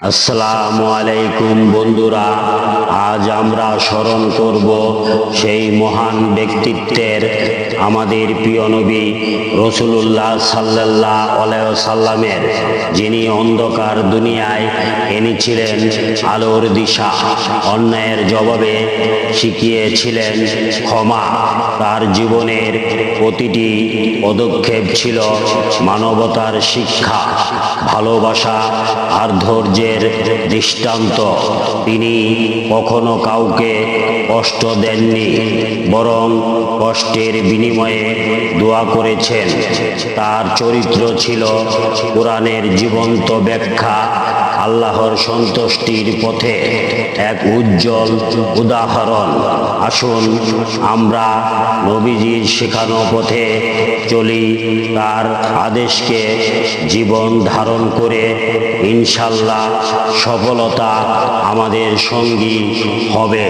আসসালামু আলাইকুম বন্ধুরা, আজ আমরা স্মরণ করব সেই মহান ব্যক্তিত্বের আমাদের প্রিয় নবী রাসূলুল্লাহ সাল্লাল্লাহু আলাইহি ওয়াসাল্লামের, যিনি অন্ধকার দুনিয়ায় এনেছিলেন আলোর দিশা, অন্যায়ের জবাবে শিখিয়েছিলেন ক্ষমা। তার জীবনের প্রতিটি পদক্ষেপ ছিল মানবতার শিক্ষা, ভালোবাসা আর ধৈর্যের দৃষ্টান্ত। তিনি কখনো কাউকে কষ্ট দেননি, বরং কষ্টের বিনিময়ে দোয়া করেছেন। তার চরিত্র ছিল কোরআনের জীবন্ত ব্যাখ্যা, আল্লাহর সন্তুষ্টির পথে এক উজ্জ্বল উদাহরণ। আসুন আমরা নবীজির শেখানো পথে চলি, তার আদেশকে জীবন ধারণ করে ইনশাল্লাহ সফলতা আমাদের সঙ্গী হবে।